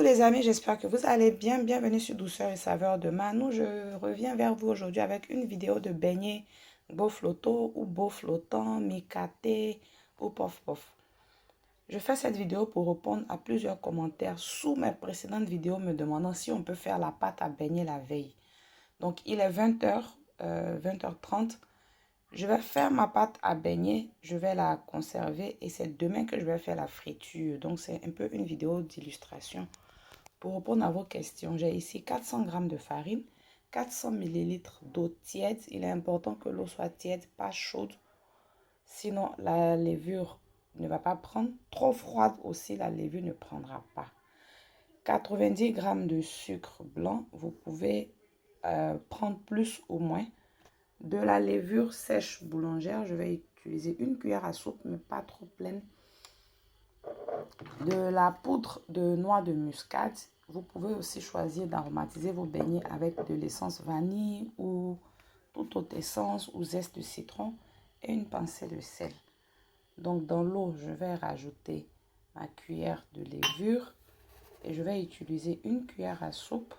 les amis, j'espère que vous allez bien. Bienvenue sur Douceur et Saveur de Manou. Je reviens vers vous aujourd'hui avec une vidéo de beignets beau flotto ou beau flottant, micaté ou pof pof. Je fais cette vidéo pour répondre à plusieurs commentaires sous mes précédentes vidéos me demandant si on peut faire la pâte à beignet la veille. Donc il est 20h, 20h30. Je vais faire ma pâte à beignet, je vais la conserver et c'est demain que je vais faire la friture. Donc c'est un peu une vidéo d'illustration. Pour répondre à vos questions, j'ai ici 400 g de farine, 400 ml d'eau tiède. Il est important que l'eau soit tiède, pas chaude. Sinon, la levure ne va pas prendre. Trop froide aussi, la levure ne prendra pas. 90 g de sucre blanc. Vous pouvez prendre plus ou moins. De la levure sèche boulangère, je vais utiliser une cuillère à soupe, mais pas trop pleine. De la poudre de noix de muscade. Vous pouvez aussi choisir d'aromatiser vos beignets avec de l'essence vanille ou toute autre essence ou zeste de citron et une pincée de sel. Donc dans l'eau, je vais rajouter ma cuillère de levure et je vais utiliser une cuillère à soupe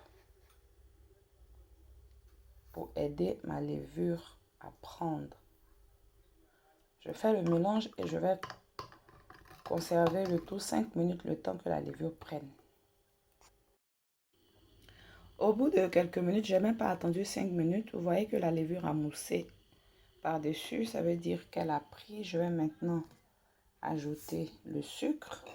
pour aider ma levure à prendre. Je fais le mélange et je vais conserver le tout 5 minutes, le temps que la levure prenne. Au bout de quelques minutes, je n'ai même pas attendu 5 minutes. Vous voyez que la levure a moussé par-dessus. Ça veut dire qu'elle a pris. Je vais maintenant ajouter le sucre,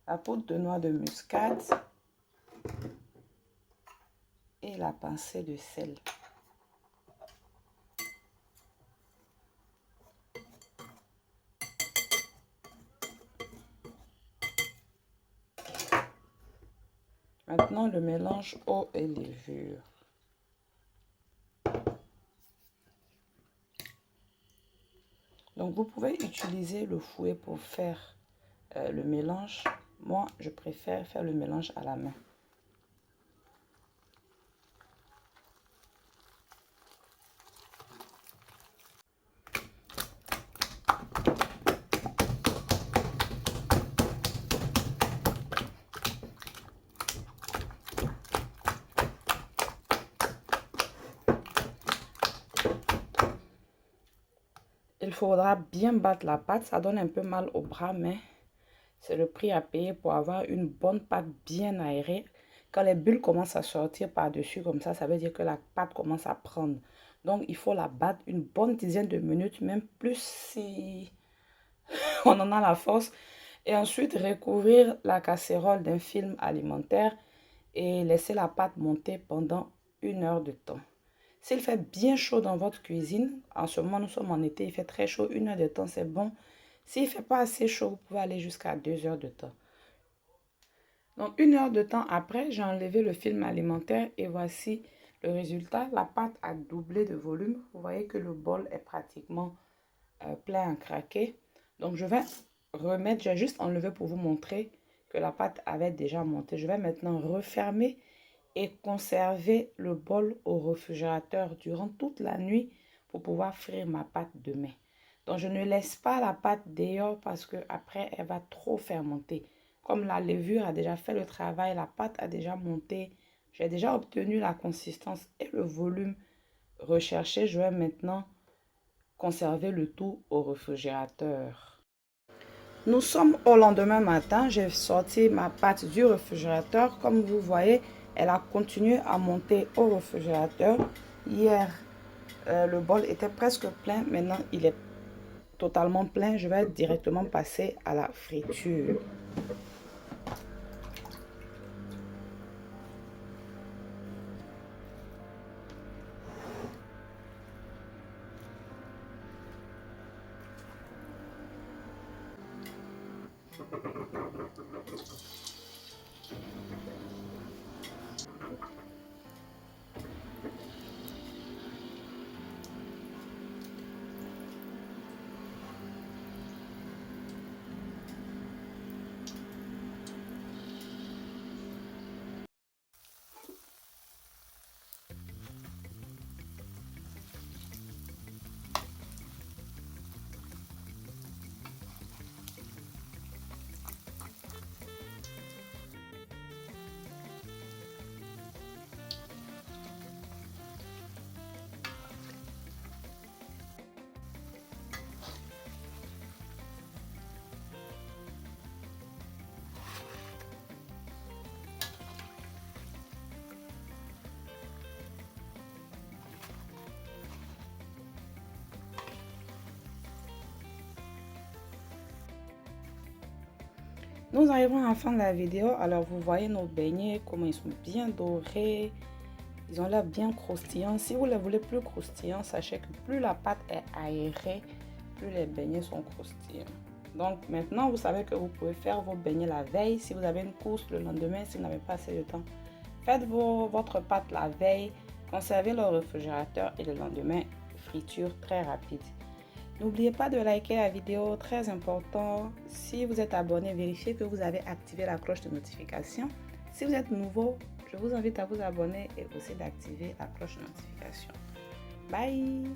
la poudre de noix de muscade et la pincée de sel. Maintenant, le mélange eau et levure. Donc, vous pouvez utiliser le fouet pour faire le mélange. Moi, je préfère faire le mélange à la main. Il faudra bien battre la pâte. Ça donne un peu mal au bras, mais c'est le prix à payer pour avoir une bonne pâte bien aérée. Quand les bulles commencent à sortir par-dessus comme ça veut dire que la pâte commence à prendre. Donc, il faut la battre une bonne dizaine de minutes, même plus si on en a la force. Et ensuite, recouvrir la casserole d'un film alimentaire et laisser la pâte monter pendant 1 heure de temps. S'il fait bien chaud dans votre cuisine, en ce moment nous sommes en été, il fait très chaud, 1 heure de temps c'est bon. S'il ne fait pas assez chaud, vous pouvez aller jusqu'à 2 heures de temps. Donc 1 heure de temps après, j'ai enlevé le film alimentaire et voici le résultat. La pâte a doublé de volume. Vous voyez que le bol est pratiquement plein à craquer. Donc je vais remettre, j'ai juste enlevé pour vous montrer que la pâte avait déjà monté. Je vais maintenant refermer et conserver le bol au réfrigérateur durant toute la nuit pour pouvoir frire ma pâte demain. Donc, je ne laisse pas la pâte dehors parce que après elle va trop fermenter. Comme la levure a déjà fait le travail, la pâte a déjà monté, j'ai déjà obtenu la consistance et le volume recherché. Je vais maintenant conserver le tout au réfrigérateur. Nous sommes au lendemain matin, j'ai sorti ma pâte du réfrigérateur. Comme vous voyez, elle a continué à monter au réfrigérateur. Hier, le bol était presque plein. Maintenant, il est totalement plein. Je vais directement passer à la friture. Nous arrivons à la fin de la vidéo. Alors, vous voyez nos beignets, comment ils sont bien dorés. Ils ont l'air bien croustillants. Si vous les voulez plus croustillants, sachez que plus la pâte est aérée, plus les beignets sont croustillants. Donc, maintenant, vous savez que vous pouvez faire vos beignets la veille. Si vous avez une course le lendemain, si vous n'avez pas assez de temps, faites votre pâte la veille. Conservez le réfrigérateur et le lendemain, friture très rapide. N'oubliez pas de liker la vidéo, très important. Si vous êtes abonné, vérifiez que vous avez activé la cloche de notification. Si vous êtes nouveau, je vous invite à vous abonner et aussi d'activer la cloche de notification. Bye!